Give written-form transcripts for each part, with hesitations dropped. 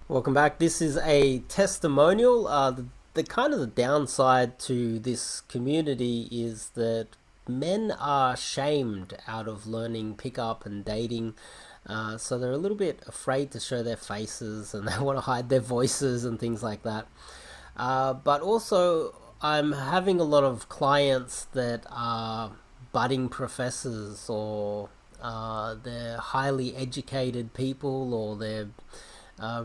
Welcome back. This is a testimonial. The kind of the downside to this community is that men are shamed out of learning pickup and dating. So they're a little bit afraid to show their faces and they want to hide their voices and things like that. But also, I'm having a lot of clients that are budding professors or they're highly educated people or they're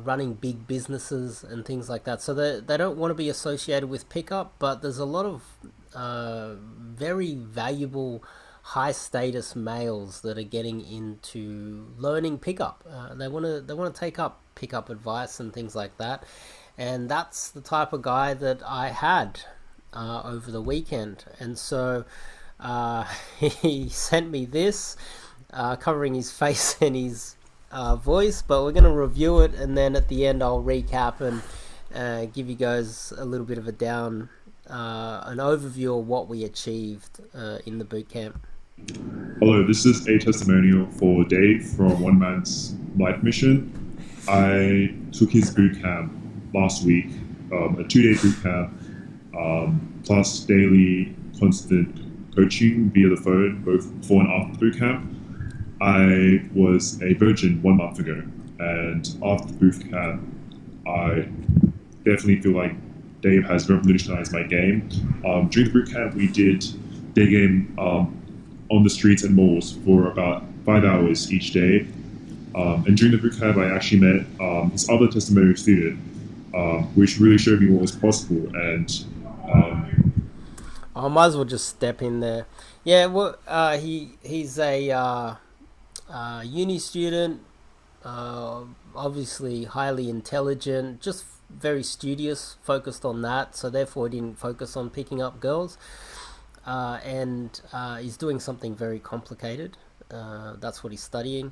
running big businesses and things like that. So they don't want to be associated with pickup, but there's a lot of very valuable high status males that are getting into learning pickup. They want to take up pickup advice and things like that, and that's the type of guy that I had over the weekend. And so uh, he sent me this, covering his face and his voice, but we're going to review it, and then at the end I'll recap and give you guys a little bit of an overview of what we achieved in the boot camp. Hello, this is a testimonial for Dave from One Man's Life Mission. I took his boot camp last week, a 2 day boot camp, plus daily constant coaching via the phone, both before and after the boot camp. I was a virgin 1 month ago, and after the boot camp, I definitely feel like Dave has revolutionized my game. During the boot camp, we did day game on the streets and malls for about 5 hours each day. And during the boot camp, I actually met this other testimonial student, which really showed me what was possible. And I might as well just step in there. Yeah, well, he's a uni student, uh, obviously highly intelligent, just very studious, focused on that. So therefore, he didn't focus on picking up girls. And he's doing something very complicated. That's what he's studying.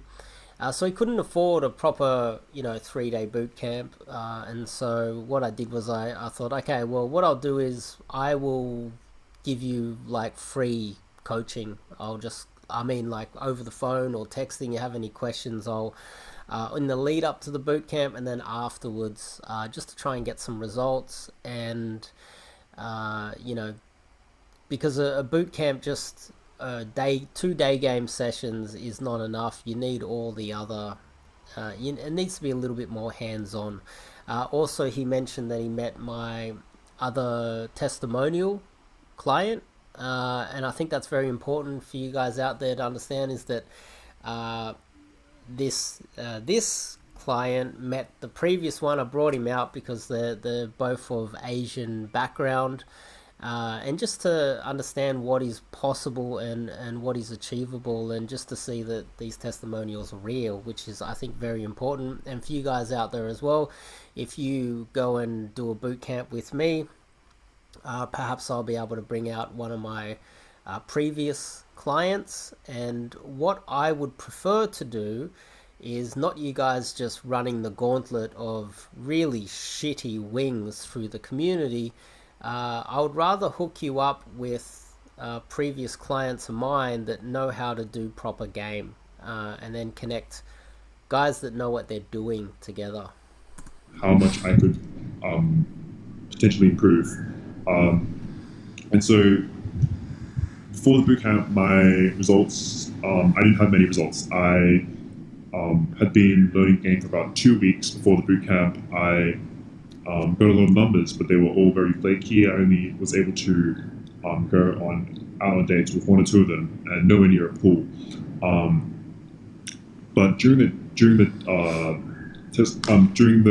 So he couldn't afford a proper, 3 day boot camp. And so what I did was I thought, okay, well, what I'll do is I will give you like free coaching. Like over the phone or texting, you have any questions, I'll, in the lead up to the boot camp and then afterwards, just to try and get some results and, uh, you know, because a boot camp just day 2 day game sessions is not enough. You need all the other. It needs to be a little bit more hands on. Also, he mentioned that he met my other testimonial client, and I think that's very important for you guys out there to understand. Is that uh, this client met the previous one. I brought him out because they're both of Asian background, and just to understand what is possible and what is achievable, and just to see that these testimonials are real, which is I think very important. And for you guys out there as well, if you go and do a boot camp with me, perhaps I'll be able to bring out one of my previous clients. And what I would prefer to do is not you guys just running the gauntlet of really shitty wings through the community. I would rather hook you up with previous clients of mine that know how to do proper game, and then connect guys that know what they're doing together. how much I could um, potentially improve. Um, and so before the boot camp, my results, I didn't have many results. I had been learning game for about 2 weeks before the boot camp. I got a lot of numbers, but they were all very flaky. I only was able to go on out on dates with one or two of them, and nowhere near a pool. Um, but during the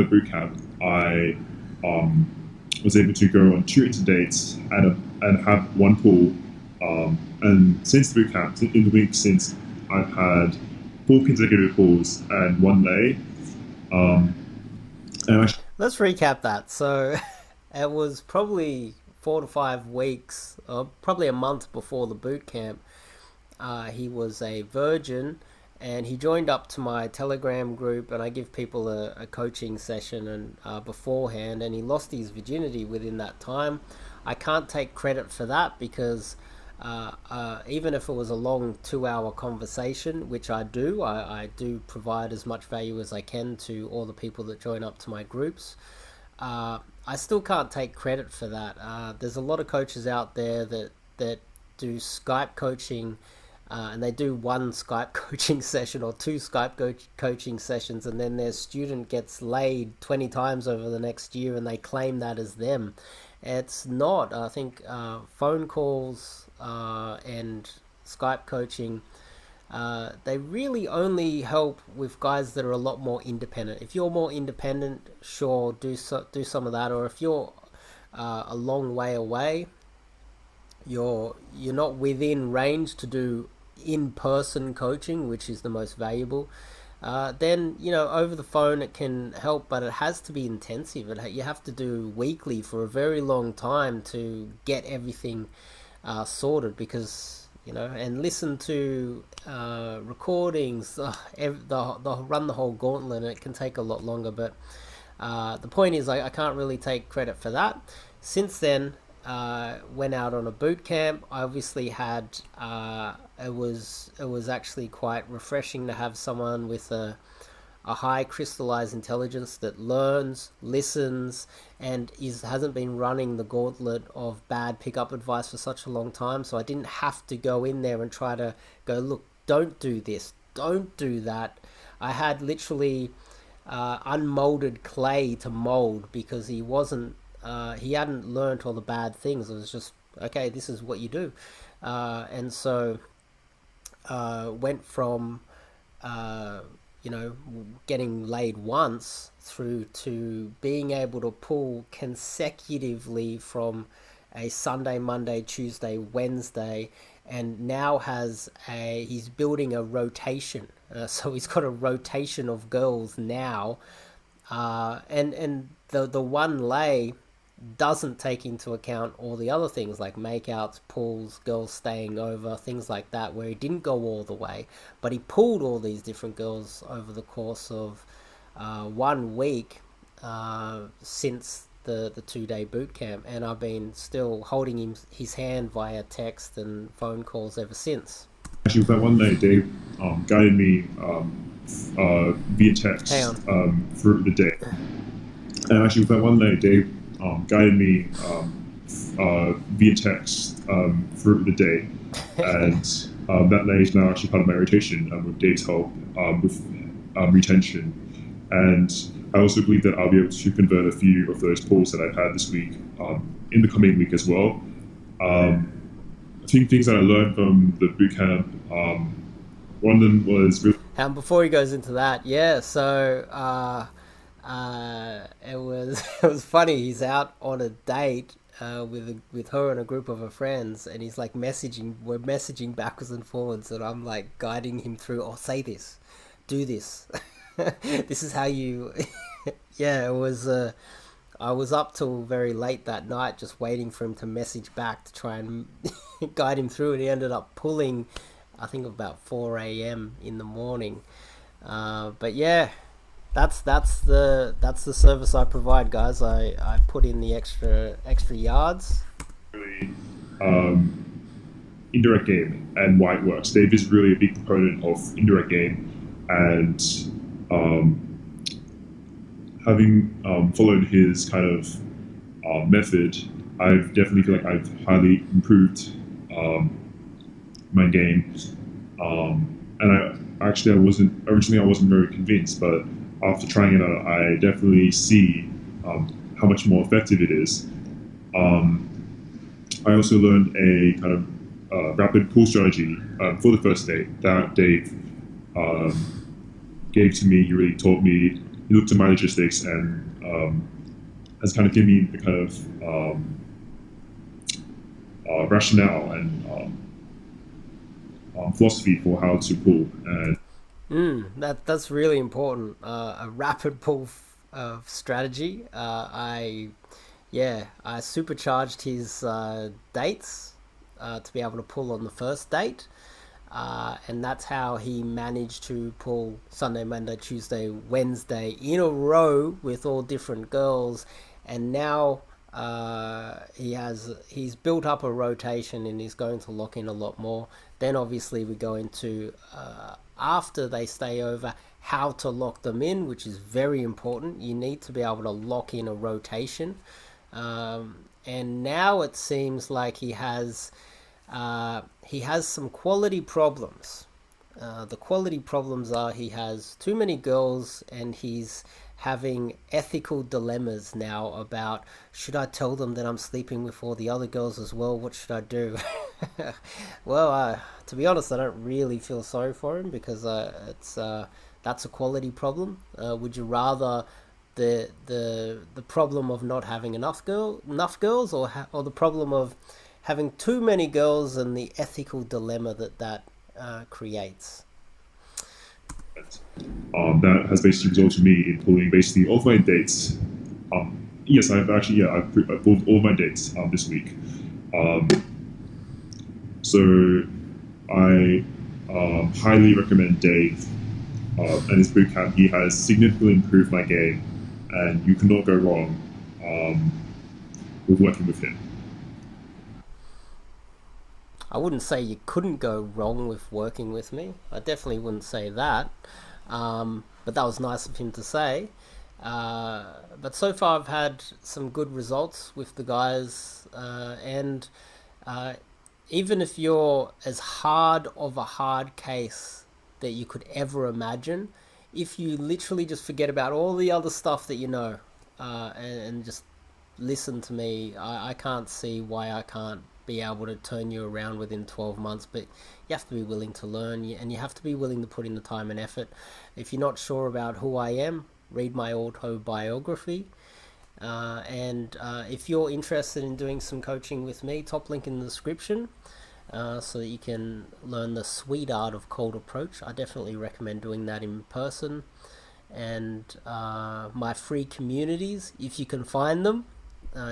boot camp, I um, was able to go on two interdates and have one pool. And since the boot camp, in the week since, I've had four consecutive pools and one lay. Um, and I Let's recap that. So it was probably 4 to 5 weeks, or probably a month before the boot camp. He was a virgin, and he joined up to my Telegram group, and I give people a coaching session and beforehand, and he lost his virginity within that time. I can't take credit for that because Even if it was a long 2 hour conversation, which I do provide as much value as I can to all the people that join up to my groups. I still can't take credit for that. There's a lot of coaches out there that do Skype coaching, and they do one Skype coaching session or two coaching sessions, and then their student gets laid 20 times over the next year, and they claim that as them. It's not. I think phone calls and Skype coaching, they really only help with guys that are a lot more independent. If you're more independent, sure, do some of that. Or if you're a long way away, you're not within range to do in-person coaching, which is the most valuable. Then over the phone it can help, but it has to be intensive. You have to do weekly for a very long time to get everything sorted, because and listen to recordings, the run the whole gauntlet, and it can take a lot longer. But the point is, I can't really take credit for that. Since then, went out on a boot camp. I obviously had it was actually quite refreshing to have someone with a high crystallized intelligence that learns, listens, and hasn't been running the gauntlet of bad pickup advice for such a long time. So I didn't have to go in there and try to go, look, don't do this, don't do that. I had literally unmolded clay to mold, because he hadn't learnt all the bad things. It was just, okay, this is what you do. And so went from uh, getting laid once through to being able to pull consecutively from a Sunday, Monday, Tuesday, Wednesday, and now he's building a rotation. So he's got a rotation of girls now, and the one lay doesn't take into account all the other things like makeouts, pulls, girls staying over, things like that, where he didn't go all the way, but he pulled all these different girls over the course of 1 week since the 2 day boot camp, and I've been still holding his hand via text and phone calls ever since. Actually, that one day, Dave guided me via Hang text on. through the day. And actually, that one day, Dave guided me via text through the day. And that day is now actually part of my rotation with Dave's help with retention. And I also believe that I'll be able to convert a few of those pulls that I've had this week in the coming week as well. I think things that I learned from the bootcamp, one of them was really. And before he goes into that, yeah, so it was it was funny. He's out on a date with her and a group of her friends, and he's like messaging. We're messaging backwards and forwards, and I'm like guiding him through. Oh, say this, do this. This is how you. Yeah, it was. I was up till very late that night, just waiting for him to message back to try and guide him through, and he ended up pulling, I think, about 4 a.m. in the morning. But yeah, that's the service I provide, guys. I put in the extra yards. Really, indirect game and why it works. Dave is really a big proponent of indirect game, and having followed his kind of method, I definitely feel like I've highly improved my game. And I wasn't originally I wasn't very convinced, but after trying it out, I definitely see how much more effective it is. I also learned a kind of rapid pull strategy for the first date that Dave gave to me. He really taught me. He looked at my logistics and has kind of given me the kind of rationale and philosophy for how to pull. And That's really important. A rapid pull strategy. I supercharged his dates to be able to pull on the first date. And that's how he managed to pull Sunday, Monday, Tuesday, Wednesday in a row with all different girls. And now He's built up a rotation and he's going to lock in a lot more. Then obviously we go into after they stay over, how to lock them in, which is very important. You need to be able to lock in a rotation. And now it seems like he has some quality problems. The quality problems are he has too many girls and he's having ethical dilemmas now about, should I tell them that I'm sleeping with all the other girls as well? What should I do? Well, to be honest, I don't really feel sorry for him because it's that's a quality problem. Would you rather the problem of not having enough girls, or the problem of having too many girls and the ethical dilemma that creates? That has basically resulted in me in pulling basically all of my dates. Yes, I've pulled all my dates this week. Um, so I highly recommend Dave and his boot camp. He has significantly improved my game, and you cannot go wrong um, with working with him. I wouldn't say you couldn't go wrong with working with me. I definitely wouldn't say that. But that was nice of him to say. But so far, I've had some good results with the guys, and uh, even if you're as hard of a hard case that you could ever imagine, if you literally just forget about all the other stuff that you know, and just listen to me, I can't see why I can't be able to turn you around within 12 months. But you have to be willing to learn, and you have to be willing to put in the time and effort. If you're not sure about who I am, read my autobiography. And if you're interested in doing some coaching with me, top link in the description, so that you can learn the sweet art of cold approach. I definitely recommend doing that in person. And my free communities, if you can find them,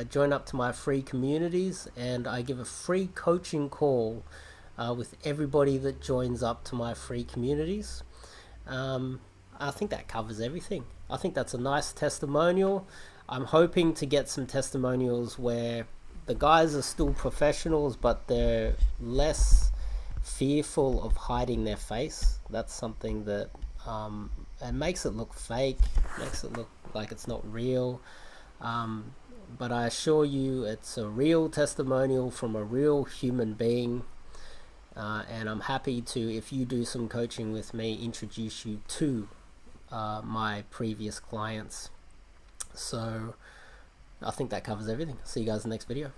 join up to my free communities, and I give a free coaching call with everybody that joins up to my free communities. I think that covers everything. I think that's a nice testimonial. I'm hoping to get some testimonials where the guys are still professionals, but they're less fearful of hiding their face. That's something that it makes it look fake, makes it look like it's not real. But I assure you, it's a real testimonial from a real human being. And I'm happy to, if you do some coaching with me, introduce you to my previous clients. So I think that covers everything. See you guys in the next video.